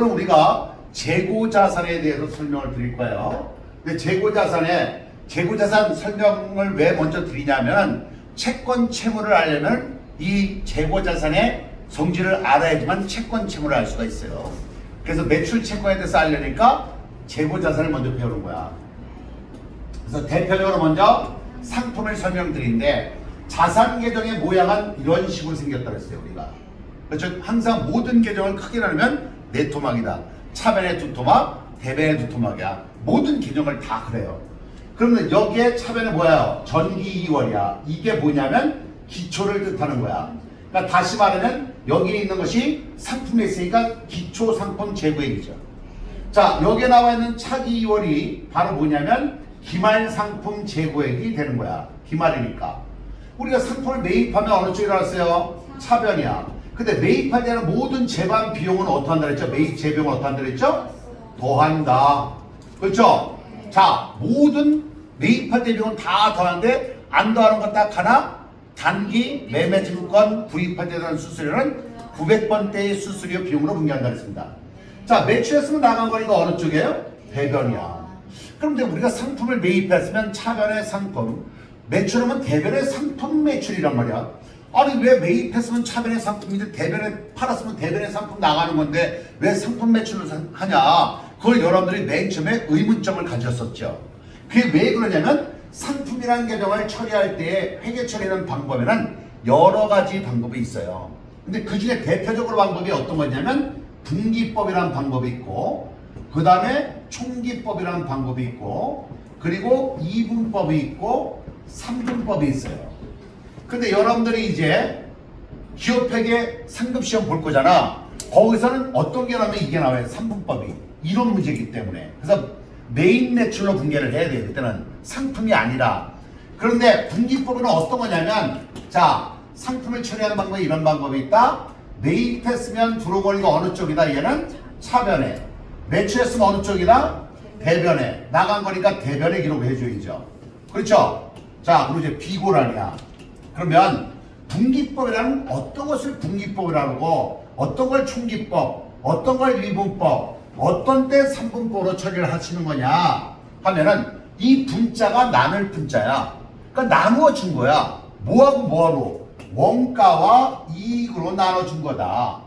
오늘은 우리가 재고자산에 대해서 설명을 드릴 거예요. 근데 재고자산 설명을 왜 먼저 드리냐면 채권 채무를 알려면 이 재고자산의 성질을 알아야지만 채권 채무를 알 수가 있어요. 그래서 매출 채권에 대해서 알려니까 재고자산을 먼저 배우는 거야. 그래서 대표적으로 먼저 상품을 설명드리는데 자산 계정의 모양은 이런 식으로 생겼다고 했어요. 우리가 그렇죠? 항상 모든 계정을 크게 나누면 네 토막이다. 차변의 두 토막, 대변의 두 토막이야. 모든 계정을 다 그래요. 그러면 여기에 차변은 뭐야? 전기 2월이야. 이게 뭐냐면 기초를 뜻하는 거야. 그러니까 다시 말하면 여기에 있는 것이 상품에 있으니까 기초 상품 재고액이죠. 자, 여기에 나와 있는 차기 2월이 바로 뭐냐면 기말 상품 재고액이 되는 거야. 기말이니까. 우리가 상품을 매입하면 어느 쪽에 나왔어요? 차변이야. 근데 매입할 때는 모든 재반 비용은 어떠한다 그랬죠? 매입 재비용은 어떠한다 그랬죠? 더한다. 그렇죠? 자, 모든 매입할 때 비용은 다 더하는데 안 더하는 건 딱 하나. 단기 매매증권 구입할 때 대한 수수료는 900번대의 수수료 비용으로 분기한다 그랬습니다. 자, 매출했으면 나간 거니까 어느 쪽이에요? 대변이야. 그런데 우리가 상품을 매입했으면 차변의 상품, 매출하면 대변의 상품 매출이란 말이야. 아니 왜 매입했으면 차변의 상품인데 대변에 팔았으면 대변의 상품 나가는 건데 왜 상품 매출을 하냐. 그걸 여러분들이 맨 처음에 의문점을 가졌었죠. 그게 왜 그러냐면 상품이라는 계정을 처리할 때 회계 처리하는 방법에는 여러 가지 방법이 있어요. 근데 그 중에 대표적으로 방법이 어떤 거냐면 분기법이라는 방법이 있고, 그 다음에 총기법이라는 방법이 있고, 그리고 이분법이 있고, 삼분법이 있어요. 근데 여러분들이 이제 기업회계 상급시험 볼 거잖아. 거기서는 어떤 게 나오면 이게 나와요. 삼분법이. 이런 문제이기 때문에. 그래서 메인 매출로 분계를 해야 돼요. 그때는 상품이 아니라. 그런데 분기법은 어떤 거냐면, 자, 상품을 처리하는 방법이 이런 방법이 있다. 매입했으면 들어오니까 어느 쪽이다. 얘는 차변에. 매출했으면 어느 쪽이다? 대변에. 나간 거니까 대변에 기록을 해줘야죠. 그렇죠? 자, 그리고 이제 비고란이야. 그러면 분기법이라는 어떤 것을 분기법이라고, 어떤 걸 총기법, 어떤 걸 이분법, 어떤 때 삼분법으로 처리를 하시는 거냐 하면은 이 분자가 나눌 분자야. 그러니까 나누어 준 거야. 뭐하고 뭐하고? 원가와 이익으로 나눠준 거다.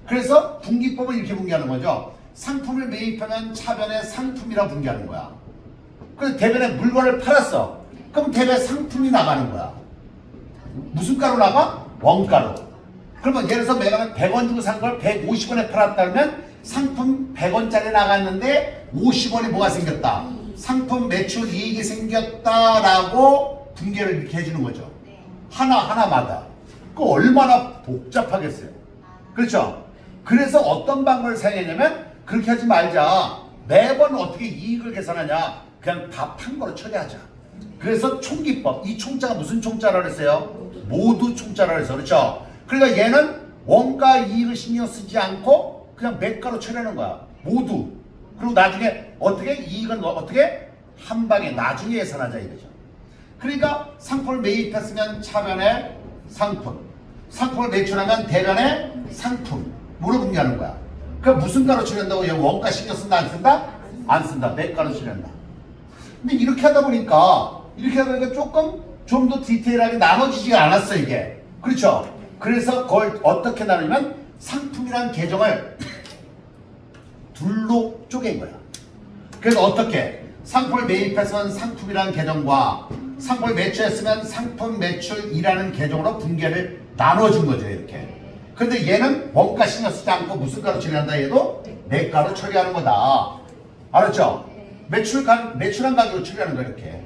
그래서 분기법을 이렇게 분기하는 거죠. 상품을 매입하면 차변에 상품이라고 분기하는 거야. 그래서 대변에 물건을 팔았어. 그럼 대변에 상품이 나가는 거야. 무슨 가로 나가? 원가로. 그러면 예를 들어서 내가 100원 주고 산 걸 150원에 팔았다면 상품 100원짜리 나갔는데 50원이 뭐가 생겼다? 상품 매출 이익이 생겼다라고 분계를 이렇게 해주는 거죠. 하나하나마다. 그거 얼마나 복잡하겠어요. 그렇죠? 그래서 어떤 방법을 사용했냐면 그렇게 하지 말자. 매번 어떻게 이익을 계산하냐. 그냥 다 판 거로 처리하자. 그래서 총기법. 이 총자가 무슨 총자라고 그랬어요? 모두 총자라고 해서. 그렇죠? 그러니까 얘는 원가 이익을 신경 쓰지 않고 그냥 매가로 처리하는 거야. 모두. 그리고 나중에 어떻게 이익은 어떻게 한 방에 나중에 예산하자 이거죠. 그러니까 상품을 매입했으면 차변에 상품, 상품을 매출하면 대변에 상품 뭐로 분류하는 거야. 그럼 무슨 가로 처리한다고? 얘 원가 신경 쓴다 안 쓴다? 안 쓴다. 매가로 처리한다. 근데 이렇게 하다 보니까 조금 좀 더 디테일하게 나눠지지가 않았어 이게. 그렇죠? 그래서 그걸 어떻게 나누면 상품이란 계정을 둘로 쪼갠 거야. 그래서 어떻게? 상품을 매입해서는 상품이라는 계정과 상품을 매출했으면 상품 매출이라는 계정으로 분계를 나눠준 거죠 이렇게. 근데 얘는 원가 신경 쓰지 않고 무슨 가로 처리한다 얘도 매가로 처리하는 거다. 알았죠? 매출한 가격으로 처리하는 거야 이렇게.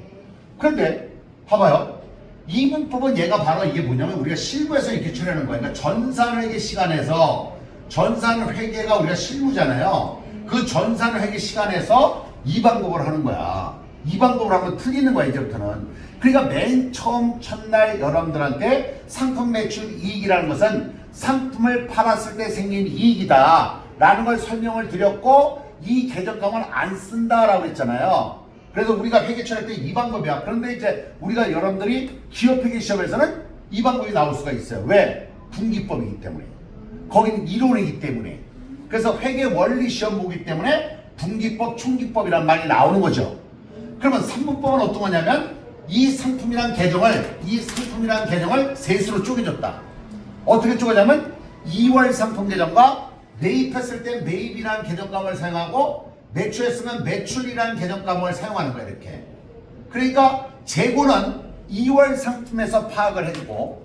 그런데 봐봐요. 이분법은 얘가 바로 이게 뭐냐면 우리가 실무에서 이렇게 처리하는 거야. 그러니까 전산회계 시간에서 전산회계가 우리가 실무잖아요. 그 전산회계 시간에서 이 방법을 하는 거야. 이 방법을 하면 틀리는 거야 이제부터는. 그러니까 맨 처음 첫날 여러분들한테 상품 매출 이익이라는 것은 상품을 팔았을 때 생긴 이익이다 라는 걸 설명을 드렸고 이 계정강은 안 쓴다라고 했잖아요. 그래서 우리가 회계 처리할 때 이 방법이야. 그런데 이제 우리가 여러분들이 기업회계 시험에서는 이 방법이 나올 수가 있어요. 왜? 분기법이기 때문에. 거기는 이론이기 때문에. 그래서 회계 원리 시험 보기 때문에 분기법, 총기법이란 말이 나오는 거죠. 그러면 3분법은 어떤 거냐면 이 상품이란 계정을 셋으로 쪼개줬다. 어떻게 쪼개냐면 2월 상품 계정과 매입했을 때 매입이라는 계정감을 사용하고 매출했으면 매출이라는 계정감을 사용하는 거야 이렇게. 그러니까 재고는 2월 상품에서 파악을 해주고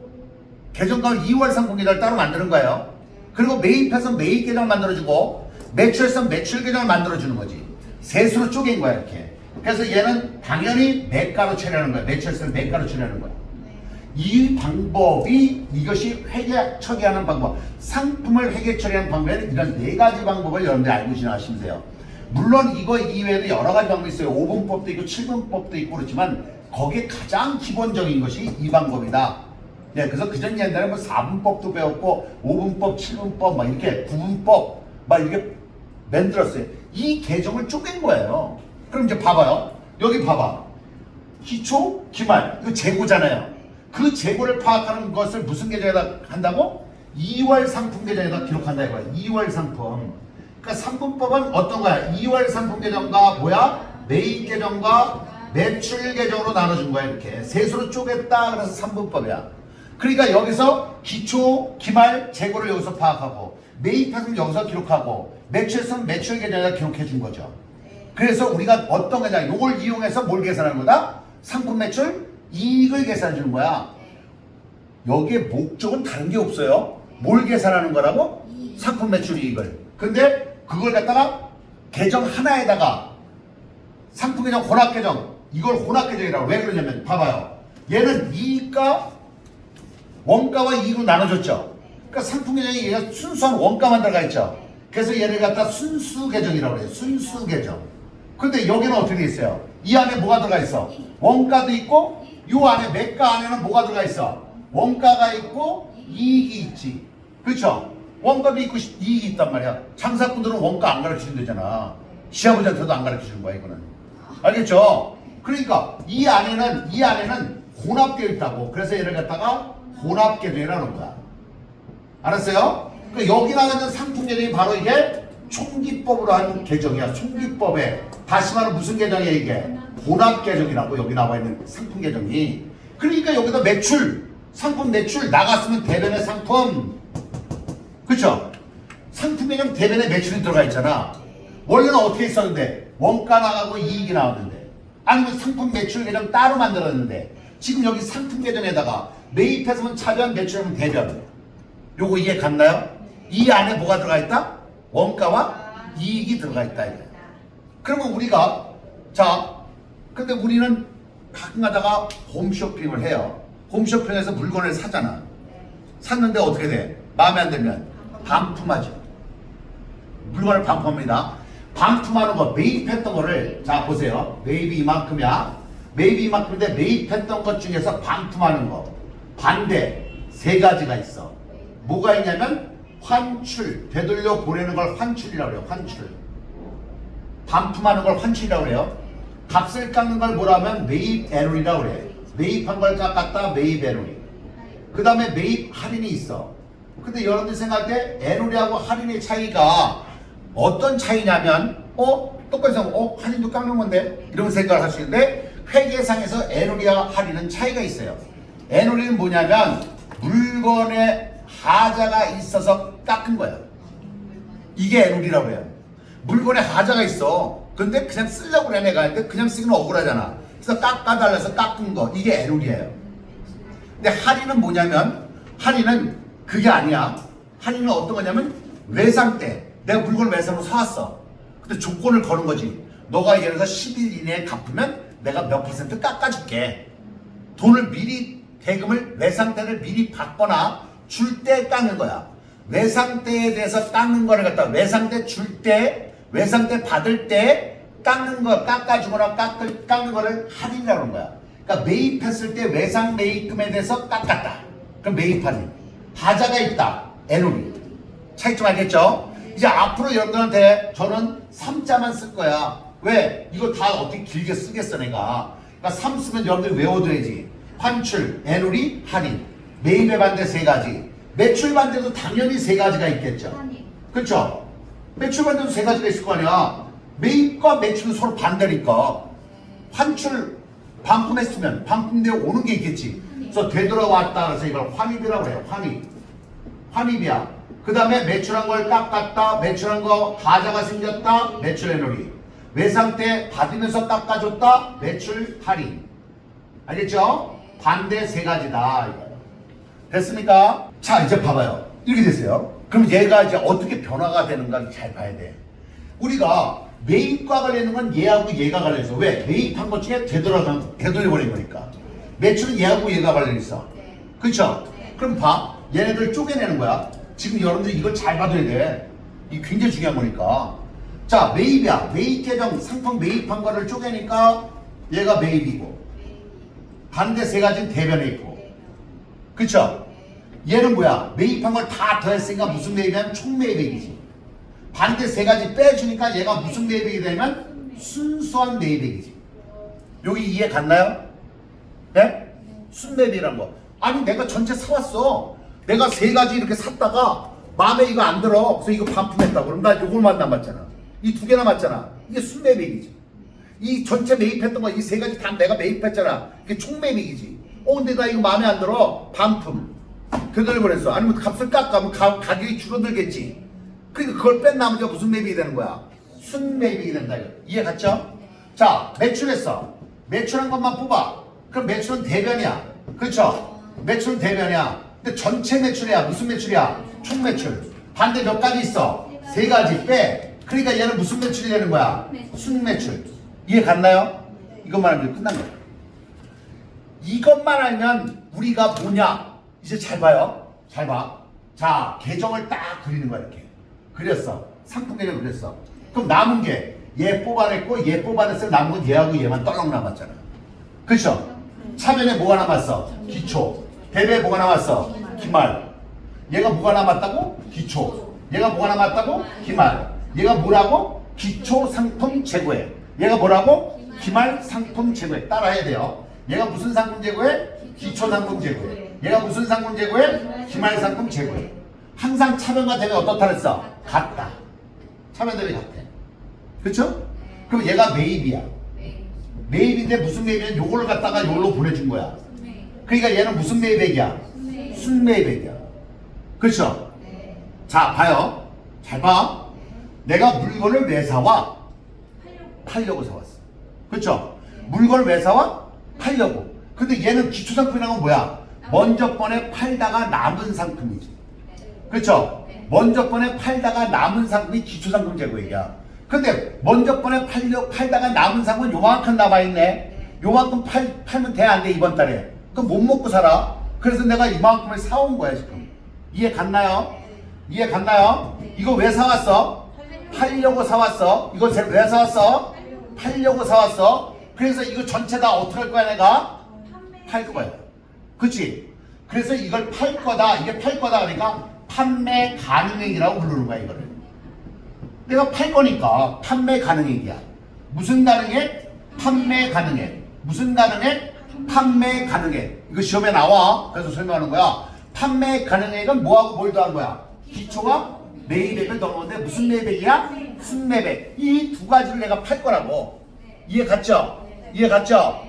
계정감을 2월 상품 계정을 따로 만드는 거예요. 그리고 매입해서 매입 계정을 만들어주고 매출해서 매출 계정을 만들어주는 거지. 셋으로 쪼갠 거야 이렇게. 그래서 얘는 당연히 매가로 처리하는 거야. 매출해서 매가로 처리하는 거야. 이 방법이 이것이 회계 처리하는 방법. 상품을 회계 처리하는 방법에는 이런 4가지 방법을 여러분들이 알고 지나가시면 돼요. 물론 이거 이외에도 여러 가지 방법이 있어요. 5분법도 있고 7분법도 있고 그렇지만 거기에 가장 기본적인 것이 이 방법이다. 네, 그래서 그전 옛날에 뭐 4분법도 배웠고 5분법, 7분법 막 이렇게 9분법 막 이렇게 만들었어요. 이 계정을 쪼갠 거예요. 그럼 이제 봐봐요. 여기 봐봐. 기초, 기말 이거 재고잖아요. 그 재고를 파악하는 것을 무슨 계정에다 한다고? 2월 상품 계정에다 기록한다 이거야. 2월 상품. 그러니까 3분법은 어떤 거야? 2월 상품 계정과 뭐야? 매입 계정과 매출 계정으로 나눠준 거야 이렇게. 셋으로 쪼갰다 그래서 3분법이야. 그러니까 여기서 기초, 기말, 재고를 여기서 파악하고 매입했으면 여기서 기록하고 매출했으면 매출 계정에다 기록해 준 거죠. 그래서 우리가 어떤 거냐? 이걸 이용해서 뭘 계산하는 거다? 상품 매출 이익을 계산해 주는 거야. 여기에 목적은 다른 게 없어요. 뭘 계산하는 거라고? 상품 매출 이익을. 근데 그걸 갖다가 계정 하나에다가 상품 계정, 혼합 계정 이걸 혼합 계정이라고. 왜 그러냐면 봐봐요. 얘는 이익과 원가와 이익으로 나눠줬죠. 그러니까 상품 계정이 얘가 순수한 원가만 들어가 있죠. 그래서 얘를 갖다 순수 계정이라고 해요. 순수 계정. 근데 여기는 어떻게 돼 있어요? 이 안에 뭐가 들어가 있어? 원가도 있고 이 안에 매가 안에는 뭐가 들어가 있어? 원가가 있고 이익이 있지. 그렇죠? 원가도 있고 이익이 있단 말이야. 장사꾼들은 원가 안 가르치면 되잖아. 시아버지한테도 안 가르치는 거야 이거는. 알겠죠? 그러니까 이 안에는 혼합되어 있다고. 그래서 얘를 갖다가 혼합계정이라는 거야. 알았어요? 그러니까 여기 나가는 상품 계정이 바로 이게 총기법으로 한 계정이야. 총기법에 다시 말하면 무슨 계정이야 이게? 혼합 계정이라고. 여기 나와 있는 상품 계정이. 그러니까 여기다 매출, 상품 매출 나갔으면 대변의 상품. 그쵸? 상품 계정 대변에 매출이 들어가 있잖아. 원래는 어떻게 있었는데? 원가 나가고 이익이 나왔는데. 아니면 상품 매출 계정 따로 만들었는데. 지금 여기 상품 계정에다가 매입해서만 차변, 매출하면 대변. 요거 이해 갔나요? 이 안에 뭐가 들어가 있다? 원가와 이익이 들어가 있다 이거야. 그러면 우리가 근데 우리는 가끔 가다가 홈쇼핑을 해요. 홈쇼핑에서 물건을 사잖아. 샀는데 어떻게 돼? 마음에 안 들면 반품하죠. 물건을 반품합니다. 반품하는 거, 매입했던 거를 자 보세요. 매입이 이만큼이야. 매입이 이만큼인데 매입했던 것 중에서 반품하는 거 반대 3가지가 있어. 뭐가 있냐면 환출, 되돌려 보내는 걸 환출이라고 해요. 환출. 반품하는 걸 환출이라고 해요. 값을 깎는 걸 뭐라 하면 매입 애놀이라고 그래. 매입한 걸 깎았다 매입 애놀이. 그 다음에 매입 할인이 있어. 근데 여러분들 생각할 때 애놀이하고 할인의 차이가 어떤 차이냐면 똑같이 생각 할인도 깎는 건데 이런 생각을 할 수 있는데 회계상에서 애놀이와 할인은 차이가 있어요. 애놀이는 뭐냐면 물건에 하자가 있어서 깎은 거야. 이게 애놀이라고 해요. 물건에 하자가 있어. 근데 그냥 쓰려고 그래 내가. 근데 그냥 쓰기는 억울하잖아. 그래서 깎아달라서 깎은 거. 이게 애놀이에요. 근데 할인은 뭐냐면 할인은 그게 아니야. 할인은 어떤 거냐면 외상 때 내가 물건을 외상으로 사왔어. 근데 조건을 거는 거지. 너가 예를 들어서 10일 이내에 갚으면 내가 몇 % 깎아줄게. 돈을 미리 대금을 외상 때를 미리 받거나 줄 때 깎는 거야. 외상 때에 대해서 깎는 거를 갖다 외상 때 줄 때, 외상 때 받을 때 깎는 거, 깎아주거나 깎는 거를 할인이라고 하는 거야. 그러니까 매입했을 때 외상 매입금에 대해서 깎았다. 그럼 매입 할인. 하자가 있다. 애놀이. 차이점 알겠죠? 이제 앞으로 여러분들한테 저는 3자만 쓸 거야. 왜? 이거 다 어떻게 길게 쓰겠어 내가. 그러니까 3 쓰면 여러분들 외워둬야지. 환출, 애놀이, 할인. 매입의 반대 3가지. 매출 반대도 당연히 3가지가 있겠죠. 그렇죠? 매출 반대도 세 가지가 있을 거 아니야. 매입과 매출은 서로 반대니까 환출 반품했으면 반품되어 오는 게 있겠지. 그래서 되돌아왔다 그래서 이걸 환입이라고 해요. 환입이야. 그 다음에 매출한 걸 깎았다. 매출한 거 하자가 생겼다. 매출 에너리. 외상 때 받으면서 깎아줬다. 매출 할인. 알겠죠? 반대 세 가지다. 됐습니까? 자, 이제 봐봐요. 이렇게 됐어요. 그럼 얘가 이제 어떻게 변화가 되는가 잘 봐야 돼. 우리가 매입과 관련된 건 얘하고 얘가 관련해서 왜? 매입한 것 중에 되돌려버린 거니까. 매출은 얘하고 얘가 관련있어. 그렇죠? 그럼 봐. 얘네들 쪼개내는 거야. 지금 여러분들이 이걸 잘 봐둬야 돼. 이게 굉장히 중요한 거니까. 자, 매입이야. 매입 계정 상품 매입한 거를 쪼개니까 얘가 매입이고 반대 세 가지는 대변에 있고. 그쵸? 얘는 뭐야? 매입한 걸 다 더했으니까 무슨 매입이냐면 총매입액이지. 반대 세 가지 빼주니까 얘가 무슨 매입액이 되면 순수한 매입액이지. 여기 이해 갔나요? 네? 순매입이란 거. 아니 내가 전체 사왔어. 내가 세 가지 이렇게 샀다가 마음에 이거 안 들어. 그래서 이거 반품했다고. 그럼 나 요걸만 남았잖아. 이 두 개 남았잖아. 이게 순매입액이지. 이 전체 매입했던 거 이 세 가지 다 내가 매입했잖아. 이게 총매입액이지. 근데 나 이거 마음에 안 들어. 반품. 되돌려버렸어. 아니면 값을 깎아면 가격이 줄어들겠지. 그러니까 그걸 뺀 나머지가 무슨 매입이 되는 거야? 순매입이 된다. 이해 갔죠? 자, 매출했어. 매출한 것만 뽑아. 그럼 매출은 대변이야. 그렇죠? 매출은 대변이야. 근데 전체 매출이야. 무슨 매출이야? 총 매출. 반대 몇 가지 있어? 세 가지 빼. 그러니까 얘는 무슨 매출이 되는 거야? 순매출. 이해 갔나요? 이것만 알면 끝난 거야. 이것만 알면 우리가 뭐냐? 이제 잘 봐요. 잘 봐. 자, 계정을 딱 그리는 거야. 이렇게. 그렸어. 상품 계정 그렸어. 그럼 남은 게 얘 뽑아냈고 얘 뽑아냈을 남은 건 얘하고 얘만 떨렁 남았잖아. 그렇죠? 차변에 뭐가 남았어? 기초. 대배에 뭐가 남았어? 기말. 얘가 뭐가 남았다고? 기초. 얘가 뭐가 남았다고? 기말. 얘가 뭐라고? 기초 상품 재고해. 얘가 뭐라고? 기말 상품 재고해. 따라해야 돼요. 얘가 무슨 상품 재고해? 기초 상품 재고해. 얘가 무슨 상품 재고해? 기말 상품 재고해. 항상 차변과 대배 어떻다 그랬어? 같다. 차변 대배 같아. 그쵸? 그럼 얘가 매입이야. 매입인데 무슨 매입이야? 요걸 갖다가 요걸로 보내준 거야. 그러니까 얘는 무슨 매입액이야? 순매입액이야. 그렇죠? 자, 봐요. 잘 봐. 내가 물건을 왜 사와? 팔려고 사왔어. 그렇죠? 물건을 왜 사와? 팔려고. 근데 얘는 기초상품이라는 건 뭐야? 먼저 번에 팔다가 남은 상품이지. 그렇죠? 먼저 번에 팔다가 남은 상품이 기초상품 재고액이야. 근데 먼저 번에 팔다가 남은 상품은 요만큼 남아있네. 요만큼 팔면 돼 안 돼 이번 달에? 그럼 못 먹고 살아. 그래서 내가 이만큼을 사온 거야 지금. 이해 갔나요? 이해 갔나요? 이거 왜 사왔어? 팔려고 사왔어. 이거 왜 사왔어? 팔려고 사왔어. 그래서 이거 전체 다 어떻게 할 거야 내가? 팔 거야. 그치? 그래서 이걸 팔 거다. 이게 팔 거다 그러니까 판매 가능액이라고 부르는 거야 이거를. 내가 팔 거니까 판매 가능액이야. 무슨 가능액? 판매 가능액. 무슨 가능액? 판매 가능액. 이거 시험에 나와. 그래서 설명하는 거야. 판매 가능액은 뭐하고 뭘 더한 거야? 기초와 매입액을 더한 건데 무슨 매입액이야? 순매입액. 이 두 가지를 내가 팔 거라고. 이해 갔죠? 이해 갔죠?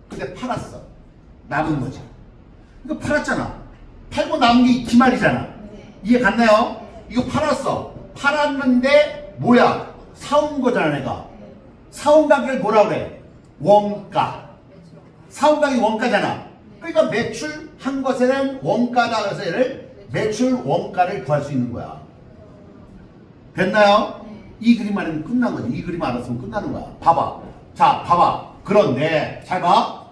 근데 팔았어. 남은 거지. 이거 팔았잖아. 팔고 남은 게 기말이잖아. 이해 갔나요? 이거 팔았어. 팔았는데 뭐야? 사온 거잖아 내가. 사온 가격을 뭐라 그래? 원가. 사온 가격이 원가잖아. 그러니까 매출한 것에는 원가다. 그래서 얘를 매출 원가를 구할 수 있는 거야. 됐나요? 이 그림 알면 끝난 거지. 이 그림 알았으면 끝나는 거야. 봐봐. 자, 봐봐. 그런데 잘 봐.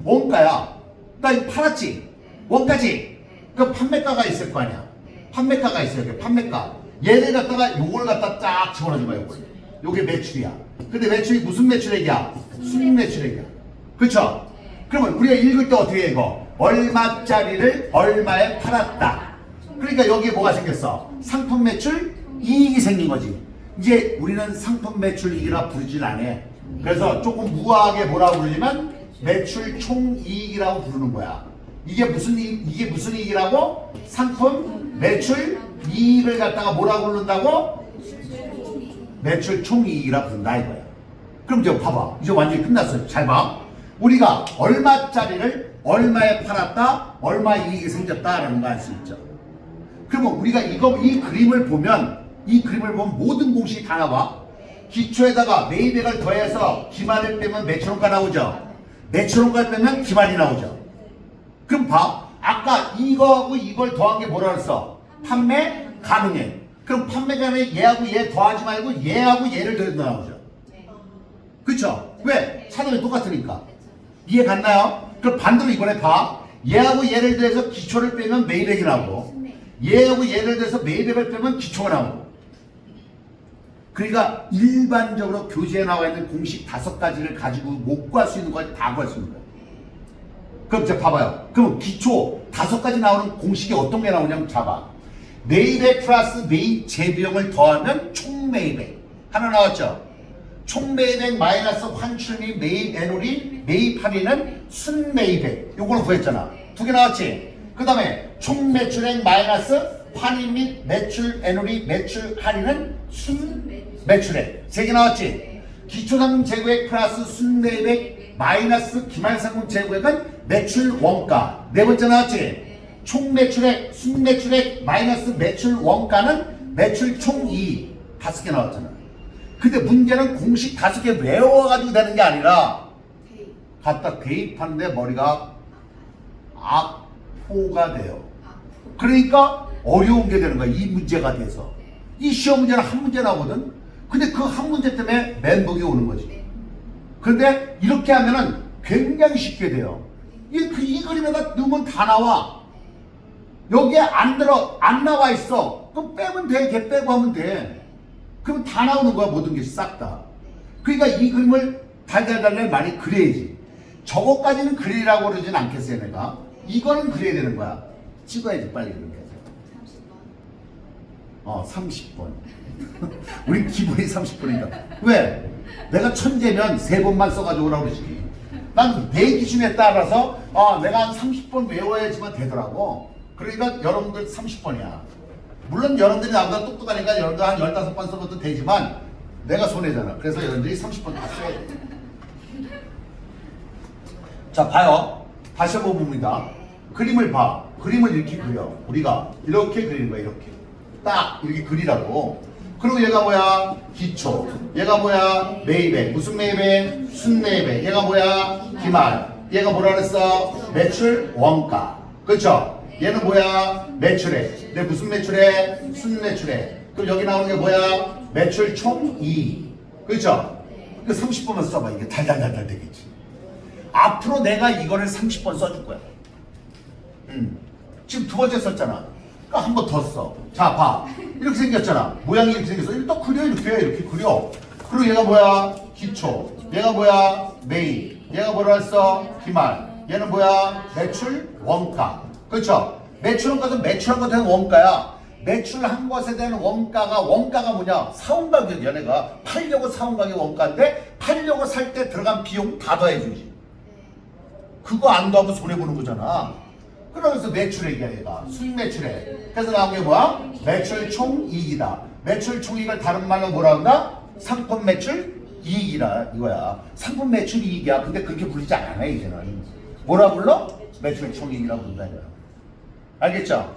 원가야. 나 이거 팔았지? 원가지? 그 판매가가 있을 거 아니야. 판매가가 있어요. 판매가. 얘를 갖다가 요걸 갖다 딱 집어넣는 거야. 요걸. 요게 매출이야. 근데 매출이 무슨 매출액이야? 순 매출액이야. 그쵸? 그러면 우리가 읽을 때 어떻게 해 이거? 얼마짜리를 얼마에 팔았다. 그러니까 여기에 뭐가 생겼어? 상품 매출 이익이 생긴 거지. 이제 우리는 상품 매출 이익이라 부르진 않아. 그래서 조금 무화하게 뭐라고 부르냐면 매출 총이익이라고 부르는 거야. 이게 무슨 이익이라고? 상품 매출 이익을 갖다가 뭐라고 부른다고? 매출 총이익이라 부른다 이거야. 그럼 이제 봐봐. 이제 완전히 끝났어요. 잘 봐. 우리가 얼마짜리를 얼마에 팔았다, 얼마 이익이 생겼다라는 거 알 수 있죠. 그러면 우리가 이 그림을 보면 모든 공식이 다 나와. 기초에다가 매입액을 더해서 기말을 빼면 매출원가 나오죠. 매출원가를 빼면 기말이 나오죠. 그럼 봐. 아까 이거하고 이걸 더한 게 뭐라 그랬어? 판매 가능해. 그럼 판매 가능해 얘하고 얘 더하지 말고 얘하고 얘를 더해서 나오죠. 그쵸? 왜? 차등이 똑같으니까. 이해 갔나요? 그럼 반대로 이번에 봐. 얘하고 얘를 더해서 기초를 빼면 매입액이 나오고 얘하고 얘를 더해서 매입액을 빼면 기초가 나오고. 그러니까 일반적으로 교재에 나와 있는 공식 5가지를 가지고 못 구할 수 있는 걸 다 구할 수 있는 거예요. 그럼 이제 봐봐요. 그럼 기초 5가지 나오는 공식이 어떤 게 나오냐면 잡아. 매입액 플러스 매입 재비용을 더하면 총매입액. 하나 나왔죠? 총매입액 마이너스 환출 및 매입 애놀이 매입 할인은 순매입액. 요거를 구했잖아. 2개 나왔지? 그 다음에 총매출액 마이너스 환인 및 매출 애놀이 매출 할인은 순매출액. 3개 나왔지? 기초상품 재고액 플러스 순매입액 마이너스 기말상품 재고액은 매출 원가. 4번째 나왔지? 총매출액 순매출액 마이너스 매출 원가는 매출 총이익. 5개 나왔잖아. 근데 문제는 공식 5개 외워가지고 되는 게 아니라 갖다 대입하는데 머리가 악포가 돼요. 그러니까 어려운 게 되는 거야. 이 문제가 돼서. 이 시험 문제는 한 문제 나오거든. 근데 그 한 문제 때문에 멘붕이 오는 거지. 그런데 이렇게 하면은 굉장히 쉽게 돼요. 이 그림에다 넣으면 다 나와. 여기에 안 나와 있어. 그럼 빼면 돼. 걔 빼고 하면 돼. 그럼 다 나오는 거야. 모든 게 싹 다. 그러니까 이 그림을 달달달달 많이 그려야지. 저거까지는 그리라고 그러진 않겠어요. 내가. 이거는 그려야 되는 거야. 찍어야지 빨리 그렇게. 30번. 우리 기본이 30번이니까. 왜? 내가 천재면 3번만 써가지고 오라고 그러지. 난 내 기준에 따라서 내가 한 30번 외워야지만 되더라고. 그러니까 여러분들 30번이야. 물론 여러분들이 나보다 똑똑하니까 여러분들 한 15번 써도 되지만 내가 손해잖아. 그래서 여러분들이 30번 다 써야 돼. 자, 봐요. 다시 한번 봅니다. 그림을 봐. 그림을 이렇게 그려. 우리가 이렇게 그리는 거야. 이렇게. 딱 이렇게 그리라고. 그리고 얘가 뭐야? 기초. 얘가 뭐야? 매입액. 무슨 매입액? 순매입액. 얘가 뭐야? 기말. 얘가 뭐라 그랬어? 매출 원가. 그렇죠? 얘는 뭐야? 매출액. 근데 무슨 매출액? 순매출액. 그럼 여기 나오는 게 뭐야? 매출 총이익. 그렇죠? 그 30번만 써봐. 이게 달달달달 되겠지. 앞으로 내가 이거를 30번 써줄 거야. 지금 2번째 썼잖아. 그러니까 한 번 더 써. 자, 봐. 이렇게 생겼잖아. 모양이 이렇게 생겼어. 이렇게 또 그려. 이렇게 그려. 그리고 얘가 뭐야? 기초. 얘가 뭐야? 매입. 얘가 뭐라 했어? 기말. 얘는 뭐야? 매출 원가. 그렇죠? 매출한 것은 매출한 것에 대한 원가야. 매출한 것에 대한 원가가 뭐냐? 사온 가격. 얘네가 팔려고 사온 가격 원가인데 팔려고 살 때 들어간 비용 다 더해주지. 그거 안 더하면 손해보는 거잖아. 그러면서 매출액이야 얘가. 순매출액. 그래서 나온 게 뭐야? 매출 총이익이다. 매출 총이익을 다른 말로 뭐라 한다? 상품 매출 이익이라 이거야. 상품 매출 이익이야. 근데 그렇게 부르지 않아 이제는. 뭐라 불러? 매출 총이익이라고 부른다 이거야. 알겠죠?